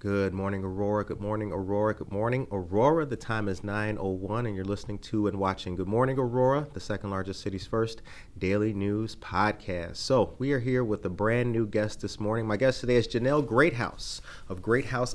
Good morning, Aurora. Good morning, Aurora. Good morning, Aurora. The time is 9:01, and you're listening to and watching Good Morning, Aurora, the second largest city's first daily news podcast. So we are here with a brand new guest this morning. My guest today is Janelle Greathouse of Greathouse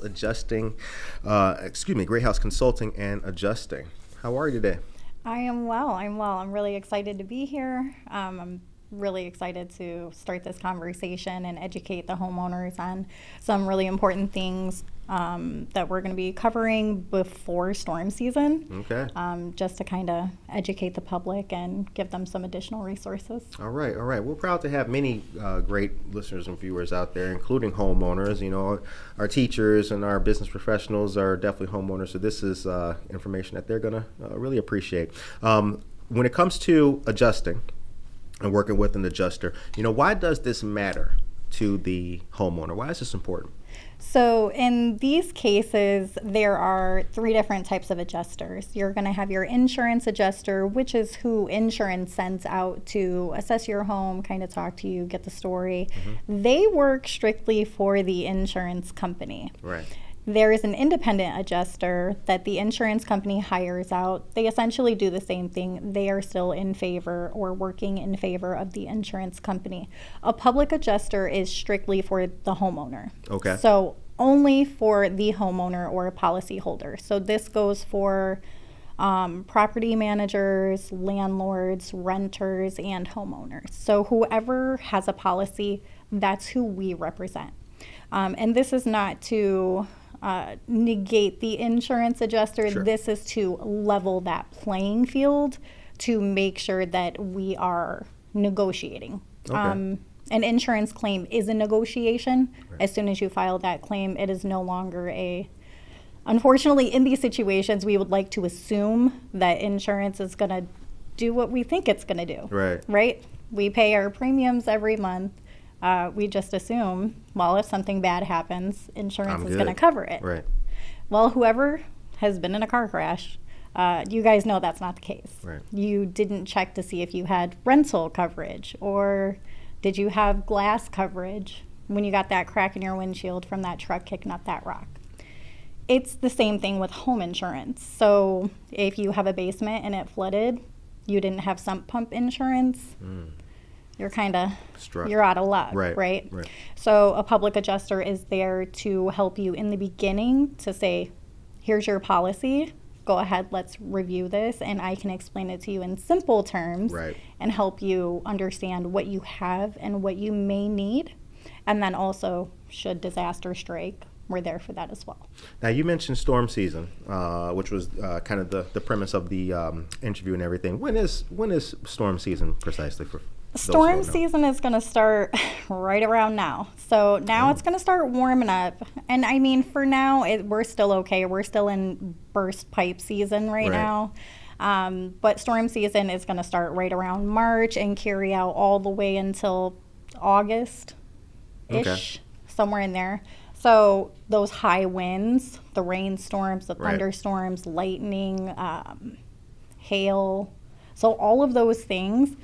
Greathouse Consulting and Adjusting. How are you today? I am well. I'm really excited to be here. I'm really excited to start this conversation and educate the homeowners on some really important things that we're going to be covering before storm season. Okay. Just to kind of educate the public and give them some additional resources. All right. We're proud to have many great listeners and viewers out there, including homeowners. You know, our teachers and our business professionals are definitely homeowners, so this is information that they're going to really appreciate. When it comes to adjusting and working with an adjuster, you know, why does this matter to the homeowner? Why is this important? So in these cases, there are three different types of adjusters. You're going to have your insurance adjuster, which is who insurance sends out to assess your home, kind of talk to you, get the story. Mm-hmm. They work strictly for the insurance company. Right. There is an independent adjuster that the insurance company hires out. They essentially do the same thing. They are still in favor or working in favor of the insurance company. A public adjuster is strictly for the homeowner. Okay. So only for the homeowner or a policyholder. So this goes for property managers, landlords, renters, and homeowners. So whoever has a policy, that's who we represent. And this is not to negate the insurance adjuster. Sure. This is to level that playing field to make sure that we are negotiating. Okay. An insurance claim is a negotiation. Right. As soon as you file that claim, it is no longer unfortunately, in these situations, we would like to assume that insurance is going to do what we think it's going to do. Right? We pay our premiums every month. We just assume, well, if something bad happens, insurance is going to cover it. Right. Well, whoever has been in a car crash, you guys know that's not the case. Right. You didn't check to see if you had rental coverage, or did you have glass coverage when you got that crack in your windshield from that truck kicking up that rock. It's the same thing with home insurance. So if you have a basement and it flooded, you didn't have sump pump insurance, you're kind of, you're out of luck, right? So a public adjuster is there to help you in the beginning to say, here's your policy, go ahead, let's review this, and I can explain it to you in simple terms and help you understand what you have and what you may need. And then also, should disaster strike, we're there for that as well. Now, you mentioned storm season, which was kind of the premise of the interview and everything. When is storm season precisely for? Storm season is going to start right around now. So now it's going to start warming up. And I mean, for now, we're still okay. We're still in burst pipe season right now. But storm season is going to start right around March and carry out all the way until August-ish, somewhere in there. So those high winds, the rainstorms, the thunderstorms, lightning, hail. So all of those things,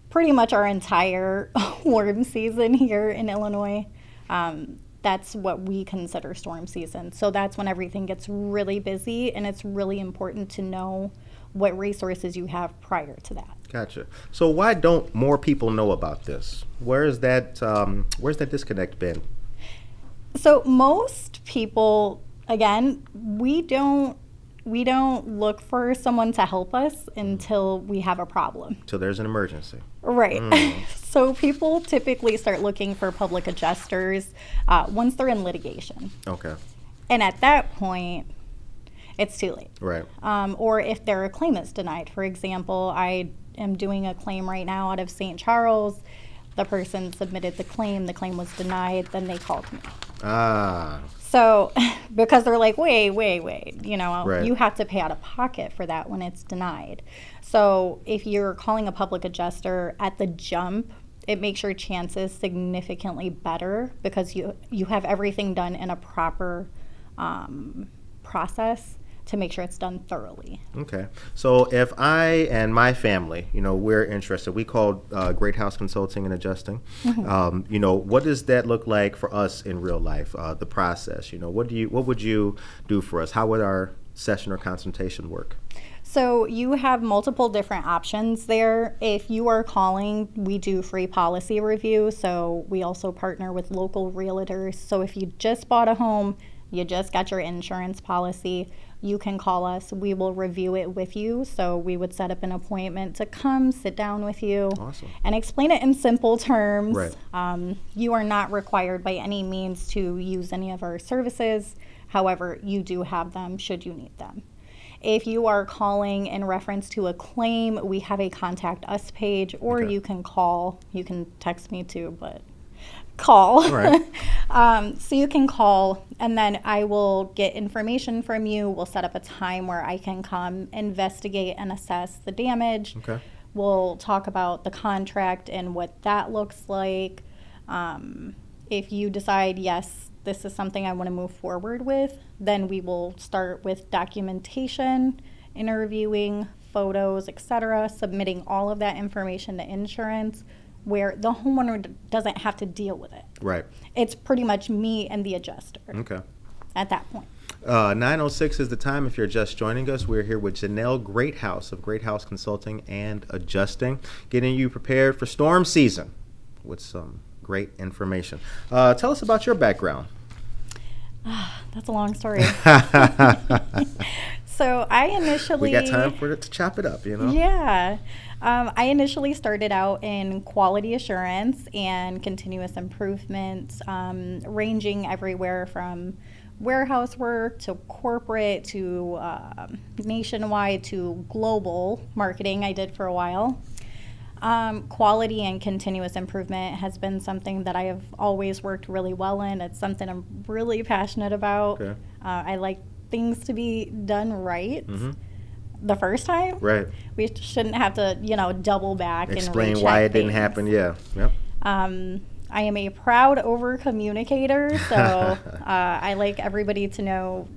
pretty much our entire warm season here in Illinois, that's what we consider storm season. So that's when everything gets really busy, and it's really important to know what resources you have prior to that. Gotcha. So why don't more people know about this? Where's that disconnect been? So most people, again, we don't look for someone to help us until we have a problem. Till there's an emergency. Right. So people typically start looking for public adjusters once they're in litigation. Okay. And at that point, it's too late. Right. Or if their claim is denied. For example, I am doing a claim right now out of St. Charles. The person submitted the claim was denied, then they called me. So, because they're like, wait, you have to pay out of pocket for that when it's denied. So if you're calling a public adjuster at the jump, it makes your chances significantly better because you have everything done in a proper process to make sure it's done thoroughly. Okay. So if I and my family, we're interested, we call Greathouse Consulting and Adjusting. What does that look like for us in real life? The process. What would you do for us? How would our session or consultation work? So you have multiple different options there. If you are calling, we do free policy review. So we also partner with local realtors. So if you just bought a home, you just got your insurance policy, you can call us. We will review it with you. So we would set up an appointment to come sit down with you. Awesome. And explain it in simple terms. Right. You are not required by any means to use any of our services. However, you do have them should you need them. If you are calling in reference to a claim, we have a contact us page, or Okay. you can call. You can text me too, but call. All right. So you can call, and then I will get information from you. We'll set up a time where I can come investigate and assess the damage. Okay. We'll talk about the contract and what that looks like. If you decide, yes, this is something I want to move forward with, then we will start with documentation, interviewing, photos, etc., submitting all of that information to insurance, where the homeowner doesn't have to deal with it. Right. It's pretty much me and the adjuster Okay. at that point. 9:06 is the time if you're just joining us. We're here with Janelle Greathouse of Greathouse Consulting and Adjusting, getting you prepared for storm season with some great information. Tell us about your background. That's a long story. So I initially... We got time for it to chop it up, Yeah. I initially started out in quality assurance and continuous improvement, ranging everywhere from warehouse work to corporate to nationwide to global marketing I did for a while. Quality and continuous improvement has been something that I have always worked really well in. It's something I'm really passionate about. Okay. I like things to be done right. Mm-hmm. The first time. Right. We shouldn't have to, double back Explain and why recheck it didn't things. happen. Yeah. Yep. I am a proud over communicator, so I like everybody to know,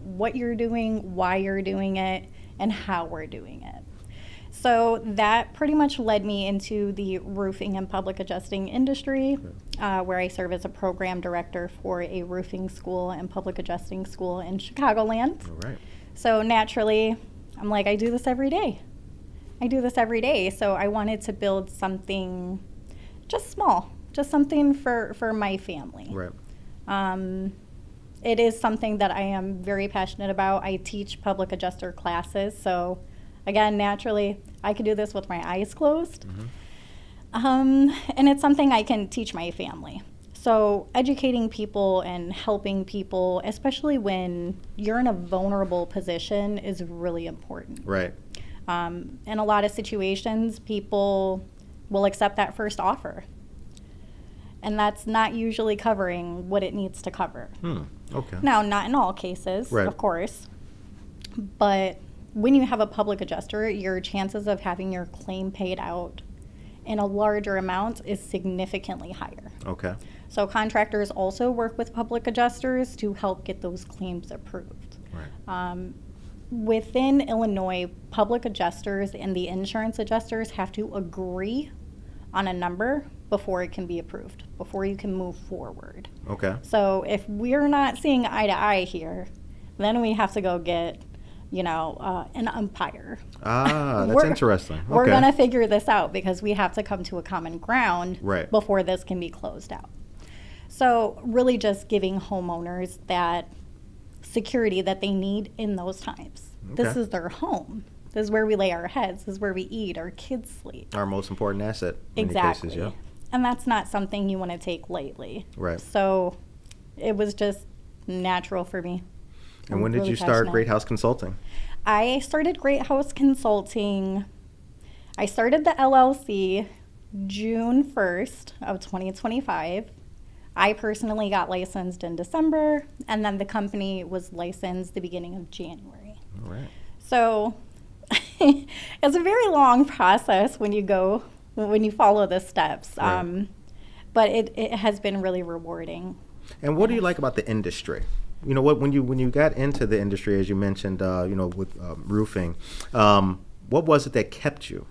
what you're doing, why you're doing it, and how we're doing it. So that pretty much led me into the roofing and public adjusting industry, where I serve as a program director for a roofing school and public adjusting school in Chicagoland. All right. So naturally, I'm like, I do this every day. So I wanted to build something just small, just something for my family. Right. It is something that I am very passionate about. I teach public adjuster classes, so again, naturally, I could do this with my eyes closed. Mm-hmm. And it's something I can teach my family. So educating people and helping people, especially when you're in a vulnerable position, is really important. Right. In a lot of situations, people will accept that first offer. And that's not usually covering what it needs to cover. Okay. Now, not in all cases, Right. of course, but when you have a public adjuster, your chances of having your claim paid out in a larger amount is significantly higher. Okay. So contractors also work with public adjusters to help get those claims approved. Right. Within Illinois, public adjusters and the insurance adjusters have to agree on a number before it can be approved, before you can move forward. Okay. So if we're not seeing eye to eye here, then we have to go get, an umpire. That's We're- interesting. We're Okay. going to figure this out because we have to come to a common ground Right. before this can be closed out. So really just giving homeowners that security that they need in those times. This Okay. is their home. This is where we lay our heads. This is where we eat, our kids sleep. Our most important asset. In Exactly. Many cases, And that's not something you want to take lightly. Right. So it was just natural for me. And I'm when did really you start passionate. Greathouse Consulting? I started Greathouse Consulting. I started the LLC June 1st of 2025. I personally got licensed in December, and then the company was licensed the beginning of January. All right. So it's a very long process when you follow the steps. Right. But it has been really rewarding. And what do you like about the industry? when you got into the industry, as you mentioned, with roofing, what was it that kept you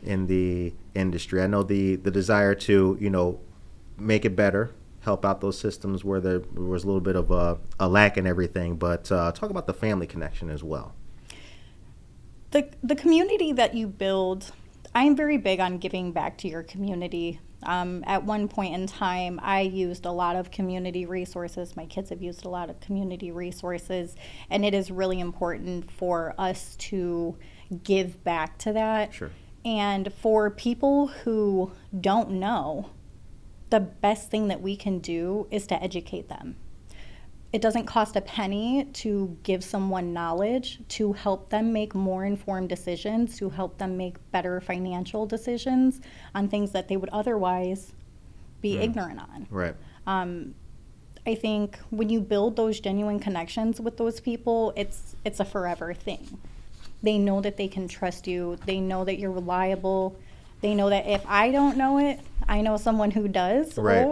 in the industry? I know the desire to, make it better, help out those systems where there was a little bit of a lack in everything, but talk about the family connection as well. The community that you build, I'm very big on giving back to your community. At one point in time, I used a lot of community resources. My kids have used a lot of community resources, and it is really important for us to give back to that. Sure. And for people who don't know, the best thing that we can do is to educate them. It doesn't cost a penny to give someone knowledge, to help them make more informed decisions, to help them make better financial decisions on things that they would otherwise be ignorant on. Right. I think when you build those genuine connections with those people, it's a forever thing. They know that they can trust you. They know that you're reliable. They know that if I don't know it, I know someone who does, right.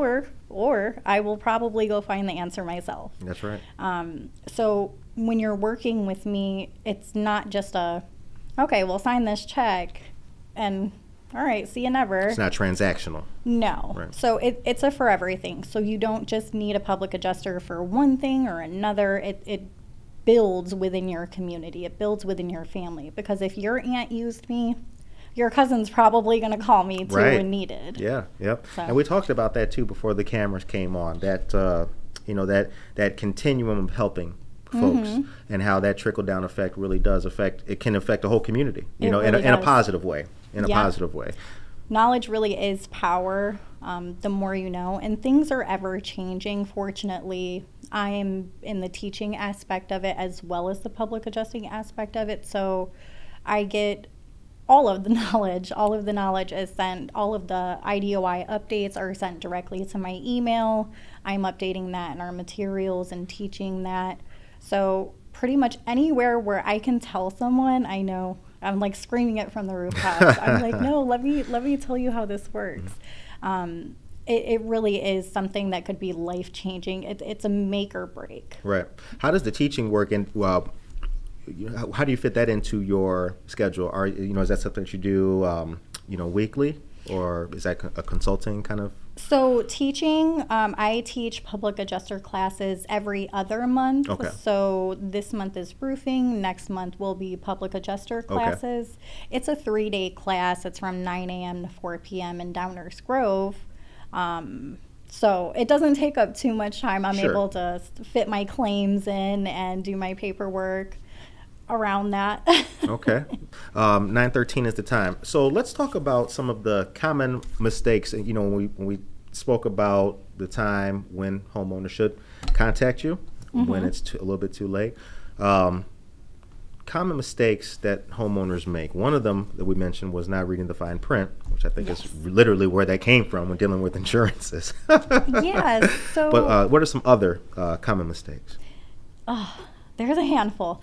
or I will probably go find the answer myself. That's right. So when you're working with me, it's not just okay, we'll sign this check and all right, see you never. It's not transactional. No. Right. So it's a forever thing. So you don't just need a public adjuster for one thing or another. It builds within your community. It builds within your family. Because if your aunt used me, your cousin's probably going to call me too right. when needed. Yeah, yep. So. And we talked about that too before the cameras came on. That that continuum of helping folks and how that trickle down effect really does can affect the whole community. In a positive way. In a positive way. Knowledge really is power. The more you know, and things are ever changing. Fortunately, I am in the teaching aspect of it as well as the public adjusting aspect of it. So I get all of the knowledge. All of the knowledge is sent. All of the IDOI updates are sent directly to my email. I'm updating that in our materials and teaching that. So pretty much anywhere where I can tell someone, I know. I'm like screaming it from the rooftops. I'm like, no, let me tell you how this works. It really is something that could be life changing. It's a make or break. Right. How does the teaching work? And how do you fit that into your schedule? Is that something that you do, weekly, or is that a consulting kind of? So teaching, I teach public adjuster classes every other month. Okay. So this month is roofing. Next month will be public adjuster classes. Okay. It's a 3-day class. It's from 9 a.m. to 4 p.m. in Downers Grove. So it doesn't take up too much time. I'm able to fit my claims in and do my paperwork around that. Okay. 9:13 is the time. So let's talk about some of the common mistakes. When we spoke about the time when homeowners should contact you, when it's a little bit too late. Common mistakes that homeowners make. One of them that we mentioned was not reading the fine print, which I think is literally where that came from when dealing with insurances. Yes. So, but what are some other common mistakes? There's a handful.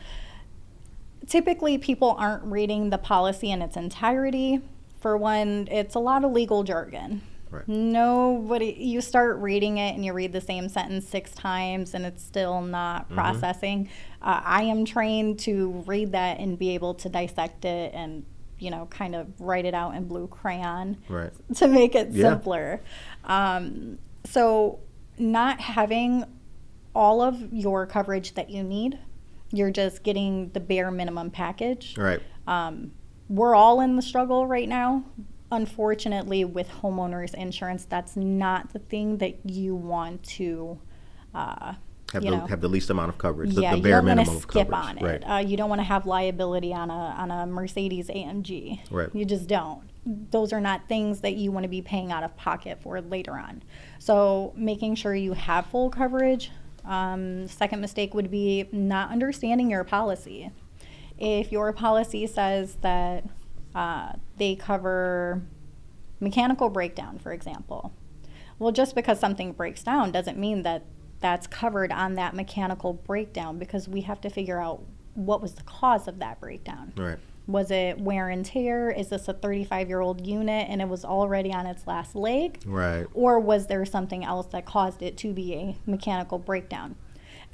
Typically, people aren't reading the policy in its entirety. For one, it's a lot of legal jargon. Right. You start reading it and you read the same sentence 6 times and it's still not processing. I am trained to read that and be able to dissect it and, kind of write it out in blue crayon to make it simpler. So not having all of your coverage that you need. You're just getting the bare minimum package. Right. We're all in the struggle right now. Unfortunately, with homeowners insurance, that's not the thing that you want to have the least amount of coverage. The bare you don't minimum want of to skip coverage. on it. Right. You don't want to have liability on a Mercedes AMG. Right. You just don't. Those are not things that you want to be paying out of pocket for later on. So making sure you have full coverage. Second mistake would be not understanding your policy. If your policy says that they cover mechanical breakdown, for example, well, just because something breaks down doesn't mean that that's covered on that mechanical breakdown, because we have to figure out what was the cause of that breakdown. Right. Was it wear and tear? Is this a 35-year-old unit and it was already on its last leg? Right. Or was there something else that caused it to be a mechanical breakdown?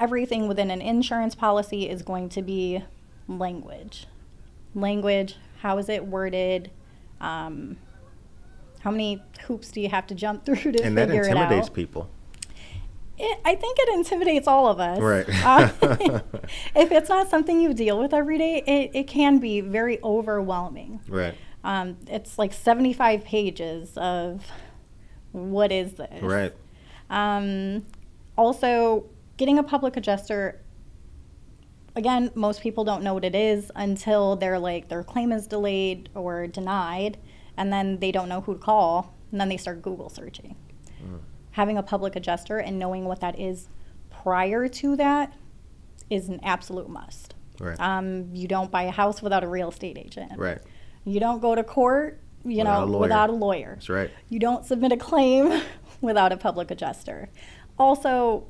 everything within an insurance policy is going to be language. Language, how is it worded? How many hoops do you have to jump through to figure it out? And that intimidates people. I think it intimidates all of us. Right. If it's not something you deal with every day, it can be very overwhelming. Right. It's like 75 pages of what is this? Right. Also, getting a public adjuster, again, most people don't know what it is until they're like, their claim is delayed or denied, and then they don't know who to call, and then they start Google searching. Having a public adjuster and knowing what that is prior to that is an absolute must. Right. You don't buy a house without a real estate agent. Right. You don't go to court, without a lawyer. That's right. You don't submit a claim without a public adjuster. Also,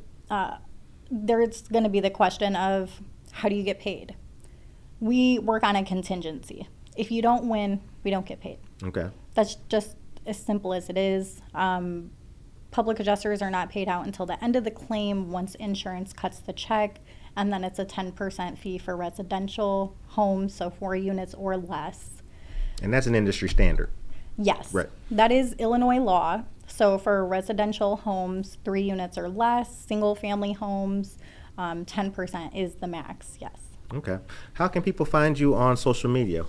there's going to be the question of, how do you get paid? We work on a contingency. If you don't win, we don't get paid. Okay. That's just as simple as it is. Public adjusters are not paid out until the end of the claim once insurance cuts the check, and then it's a 10% fee for residential homes, so 4 units or less. And that's an industry standard. Yes. Right. That is Illinois law. So for residential homes, 3 units or less, single family homes, 10% is the max, yes. Okay. How can people find you on social media?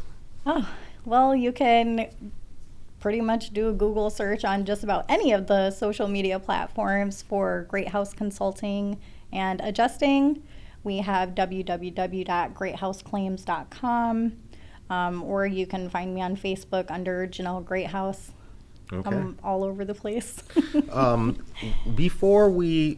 Oh, well, you can pretty much do a Google search on just about any of the social media platforms for Greathouse Consulting and Adjusting. We have www.greathouseclaims.com, or you can find me on Facebook under Janelle Greathouse. Okay. I'm all over the place. Before we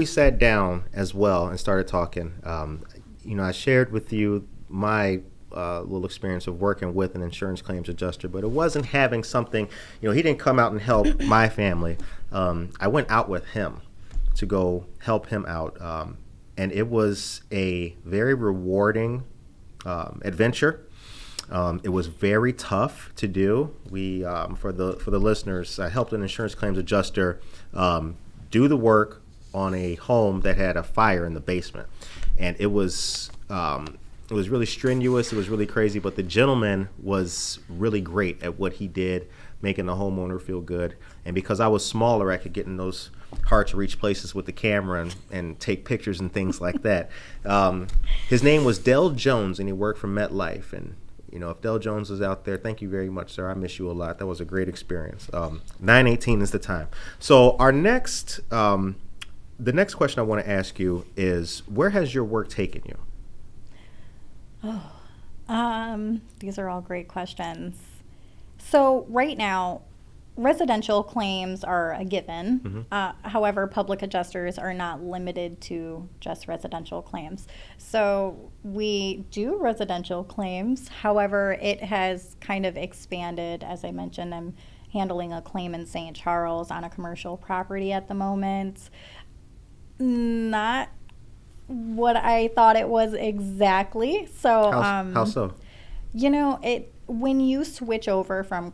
sat down as well and started talking, I shared with you my little experience of working with an insurance claims adjuster, but it wasn't having something, he didn't come out and help my family. I went out with him to go help him out, and it was a very rewarding adventure. It was very tough to do. We, for the listeners, I helped an insurance claims adjuster do the work on a home that had a fire in the basement, and it was really strenuous. It was really crazy, but the gentleman was really great at what he did, making the homeowner feel good. And because I was smaller, I could get in those hard-to-reach places with the camera and take pictures and things like that. His name was Dell Jones, and he worked for MetLife. And if Dell Jones is out there, thank you very much, sir. I miss you a lot. That was a great experience. 9:18 is the time. So our next, the next question I want to ask you is, where has your work taken you? These are all great questions. So right now, residential claims are a given. However, public adjusters are not limited to just residential claims. So we do residential claims. However, it has kind of expanded. As I mentioned, I'm handling a claim in St. Charles on a commercial property at the moment. Not what I thought it was exactly. So How so? When you switch over from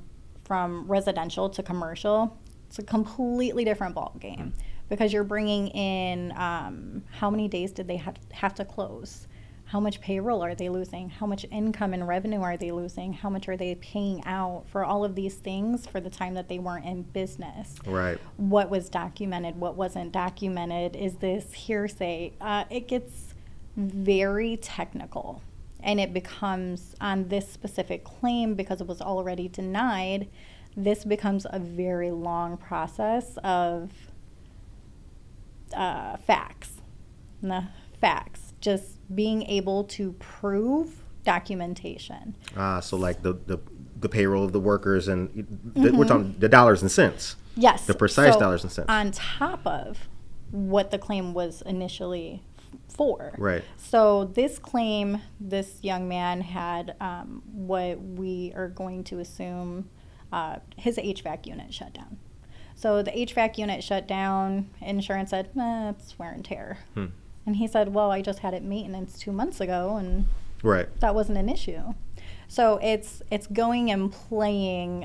residential to commercial, it's a completely different ball game, because you're bringing in how many days did they have to close? How much payroll are they losing? How much income and revenue are they losing? How much are they paying out for all of these things for the time that they weren't in business? Right. What was documented? What wasn't documented? Is this hearsay? It gets very technical, and it becomes, on this specific claim, because it was already denied, this becomes a very long process of facts. Just being able to prove documentation. So like the payroll of the workers, and we're talking the dollars and cents. Yes. The precise dollars and cents. On top of what the claim was initially for. Right. So this claim, this young man had what we are going to assume his HVAC unit shut down. So the HVAC unit shut down. Insurance said, it's wear and tear. And he said, well, I just had it maintenance 2 months ago, and right. that wasn't an issue. So it's going and playing,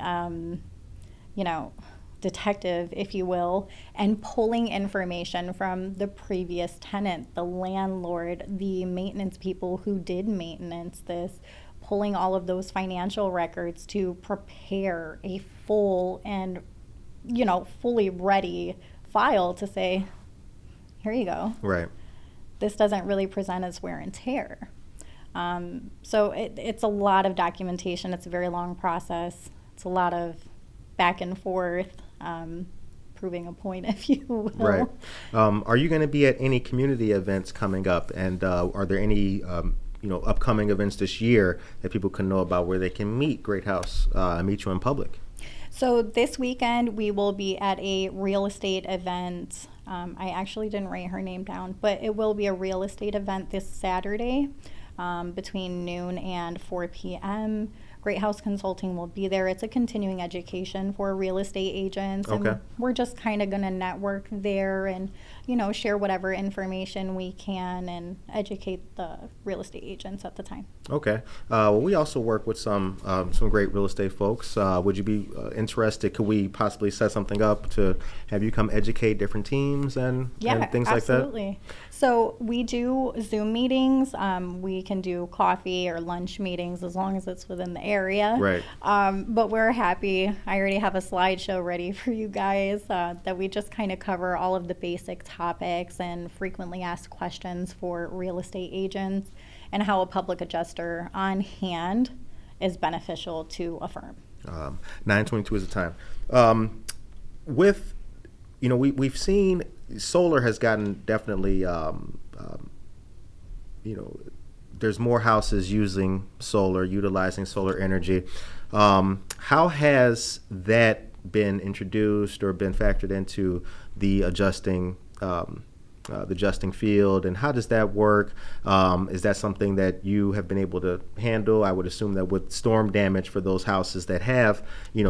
detective, if you will, and pulling information from the previous tenant, the landlord, the maintenance people who did maintenance this, pulling all of those financial records to prepare a full and, fully ready file to say, here you go. Right. This doesn't really present as wear and tear. So it's a lot of documentation. It's a very long process. It's a lot of back and forth, proving a point, if you will. Right. Are you going to be at any community events coming up? And are there any upcoming events this year that people can know about where they can meet Greathouse, meet you in public? So this weekend we will be at a real estate event. I actually didn't write her name down, but it will be a real estate event this Saturday between noon and 4 p.m. Greathouse Consulting will be there. It's a continuing education for real estate agents. Okay. And we're just kind of going to network there and, share whatever information we can and educate the real estate agents at the time. Okay. Well, we also work with some great real estate folks. Would you be interested? Could we possibly set something up to have you come educate different teams and things like that? Absolutely. So we do Zoom meetings. We can do coffee or lunch meetings as long as it's within the area. Right. But we're happy. I already have a slideshow ready for you guys that we just kind of cover all of the basic topics and frequently asked questions for real estate agents and how a public adjuster on hand is beneficial to a firm. 9:22 is the time. We've seen solar has gotten definitely, there's more houses utilizing solar energy. How has that been introduced or been factored into the adjusting field, and how does that work? Is that something that you have been able to handle? I would assume that with storm damage for those houses that have,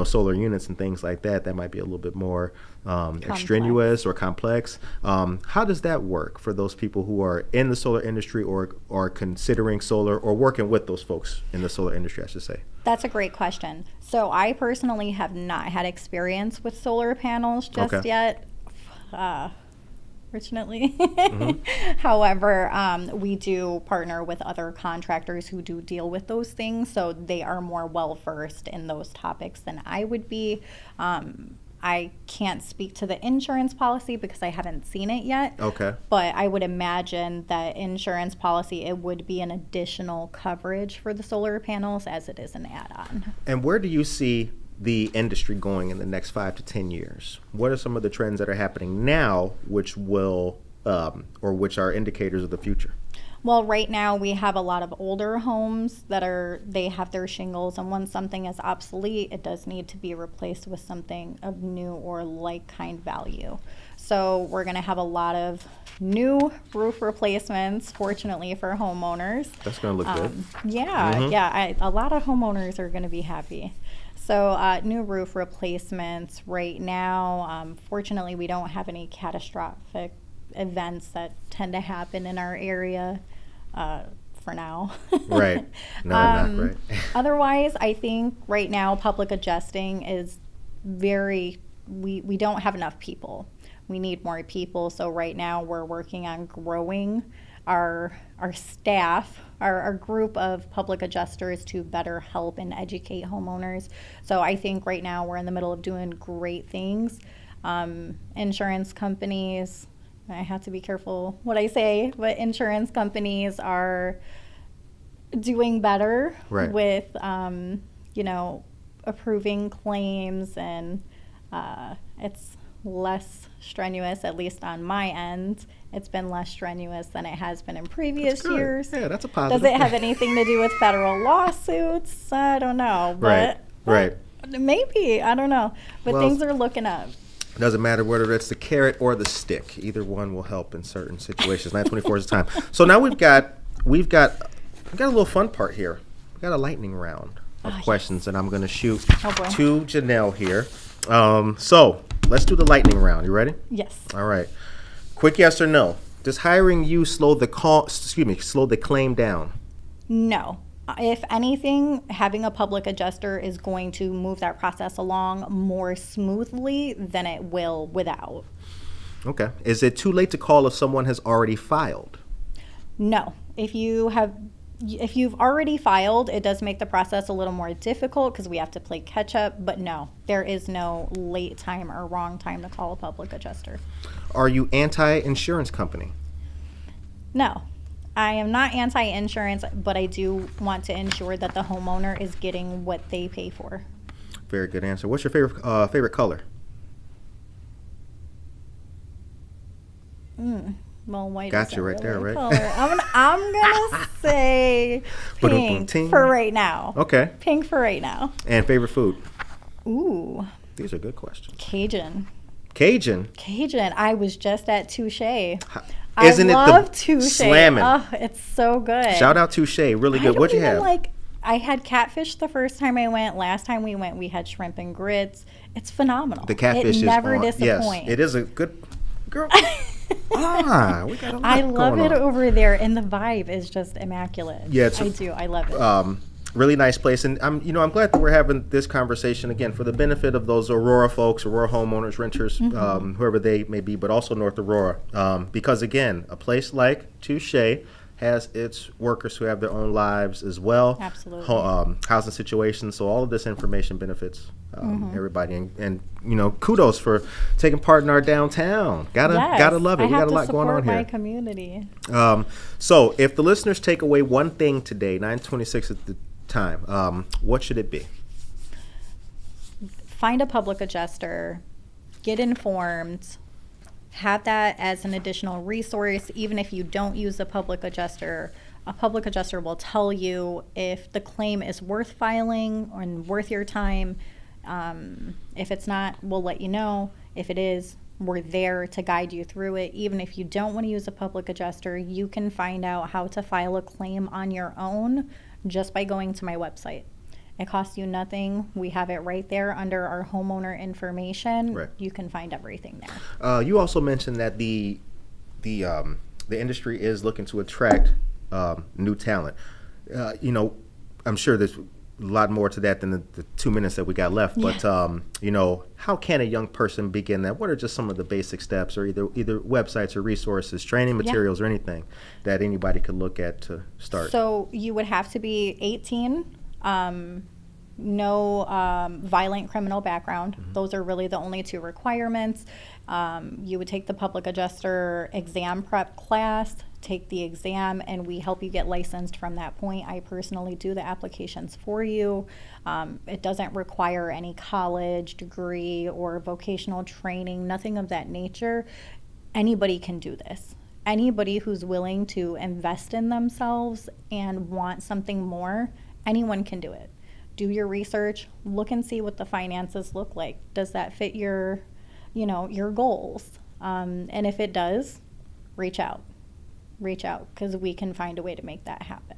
solar units and things like that, that might be a little bit more extraneous or complex. How does that work for those people who are in the solar industry or are considering solar or working with those folks in the solar industry, I should say? That's a great question. So I personally have not had experience with solar panels just yet. Fortunately. Mm-hmm. However, we do partner with other contractors who do deal with those things, so they are more well-versed in those topics than I would be. I can't speak to the insurance policy because I haven't seen it yet. Okay. But I would imagine that insurance policy, it would be an additional coverage for the solar panels as it is an add-on. And where do you see the industry going in the next 5 to 10 years? What are some of the trends that are happening now which will or which are indicators of the future? Well, right now we have a lot of older homes they have their shingles, and once something is obsolete, it does need to be replaced with something of new or like kind value. So we're going to have a lot of new roof replacements, fortunately for homeowners. That's going to look good. A lot of homeowners are going to be happy. So new roof replacements right now. Fortunately, we don't have any catastrophic events that tend to happen in our area for now. Right. No, not right. Otherwise, I think right now public adjusting is we don't have enough people. We need more people. So right now we're working on growing our staff, our group of public adjusters to better help and educate homeowners. So I think right now we're in the middle of doing great things. Insurance companies, I have to be careful what I say, but insurance companies are doing better with, approving claims, and it's less strenuous, at least on my end. It's been less strenuous than it has been in previous years. Yeah, that's a positive. Does it have anything to do with federal lawsuits? I don't know. But maybe. I don't know. But things are looking up. It doesn't matter whether it's the carrot or the stick. Either one will help in certain situations. 9:24 is the time. So now we've got a little fun part here. We've got a lightning round of questions that I'm going to shoot to Janelle here. So let's do the lightning round. You ready? Yes. All right. Quick yes or no. Does hiring you slow the claim down? No. If anything, having a public adjuster is going to move that process along more smoothly than it will without. Okay. Is it too late to call if someone has already filed? No. If you've already filed, it does make the process a little more difficult because we have to play catch up, but no, there is no late time or wrong time to call a public adjuster. Are you anti-insurance company? No. I am not anti-insurance, but I do want to ensure that the homeowner is getting what they pay for. Very good answer. What's your favorite color? Well, white Got isn't you right there, really a right? color. I'm gonna say pink for right now. Okay. Pink for right now. And favorite food? Ooh, These are good questions. Cajun. Cajun? Cajun. I was just at Touche. Isn't I it love the Touche. slamming? Oh, it's so good. Shout out Touche. Really good. What'd you have? I had catfish the first time I went. Last time we went, we had shrimp and grits. It's phenomenal. The catfish it is never on. disappoints. Yes, it is a good girl. We got a lot I love going it on. over there, and the vibe is just immaculate. Yeah, I love it. Really nice place, and I'm glad that we're having this conversation again for the benefit of those Aurora folks, Aurora homeowners, renters, whoever they may be, but also North Aurora, because again, a place like Touche has its workers who have their own lives as well. Absolutely. Housing situations, so all of this information benefits everybody, and kudos for taking part in our downtown. Gotta love it. We got a lot going on here. I have to support my community. So if the listeners take away one thing today, 9:26 at the time, what should it be? Find a public adjuster, get informed, have that as an additional resource. Even if you don't use a public adjuster will tell you if the claim is worth filing and worth your time. If it's not, we'll let you know. If it is, we're there to guide you through it. Even if you don't want to use a public adjuster, you can find out how to file a claim on your own just by going to my website. It costs you nothing. We have it right there under our homeowner information. Right. You can find everything there. You also mentioned that the industry is looking to attract new talent. I'm sure there's a lot more to that than the 2 minutes that we got left. But how can a young person begin that? What are just some of the basic steps, or either websites or resources, training materials, or anything that anybody could look at to start? So you would have to be 18. No violent criminal background. Those are really the only two requirements. You would take the public adjuster exam prep class, take the exam, and we help you get licensed from that point. I personally do the applications for you. It doesn't require any college degree or vocational training, nothing of that nature. Anybody can do this. Anybody who's willing to invest in themselves and want something more, anyone can do it. Do your research, look and see what the finances look like. Does that fit your goals? And if it does, reach out because we can find a way to make that happen.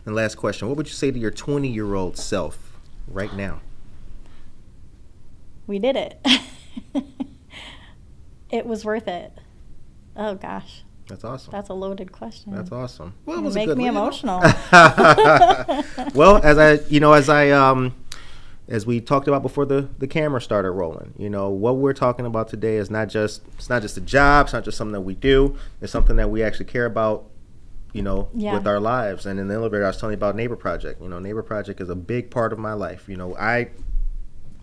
And last question, what would you say to your 20-year-old self right now? We did it. It was worth it. Oh gosh. That's awesome. That's a loaded question. That's awesome. Well, it You was make a good me one, emotional. Well, as we talked about before the camera started rolling, what we're talking about today is not just a job. It's not just something that we do. It's something that we actually care about, with our lives. And in the elevator, I was telling you about Neighbor Project. Neighbor Project is a big part of my life. I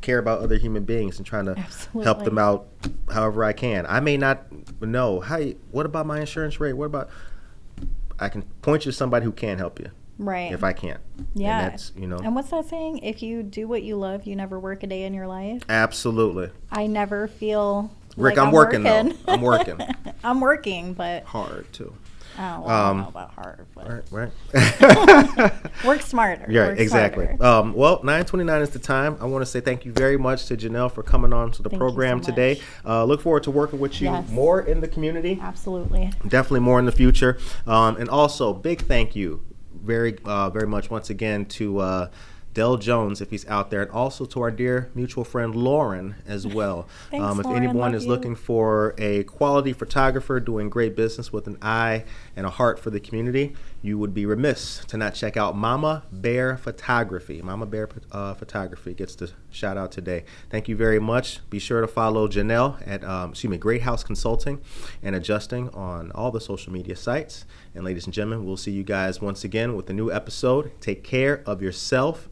care about other human beings and trying to help them out however I can. I may not know, hey, what about my insurance rate? What about, I can point you to somebody who can help you. Right. If I can't. Yeah. And that's, And what's that saying? If you do what you love, you never work a day in your life. Absolutely. I never feel Rick, like I'm working though. I'm working. I'm working, but hard too. Oh, well, I don't know about hard, but right. work smarter. Yeah, work exactly. smarter. Well, 9:29 is the time. I want to say thank you very much to Janelle for coming on to the Thank you program so today. Look forward to working with you more in the community. Absolutely. Definitely more in the future. And also, big thank you very much once again to Dell Jones, if he's out there, and also to our dear mutual friend Lauren as well. Thanks, If Lauren. anyone Love is you. looking for a quality photographer doing great business with an eye and a heart for the community, you would be remiss to not check out Mama Bear Photography. Mama Bear Photography gets the shout out today. Thank you very much. Be sure to follow Janelle at Greathouse Consulting and Adjusting on all the social media sites. And ladies and gentlemen, we'll see you guys once again with a new episode. Take care of yourself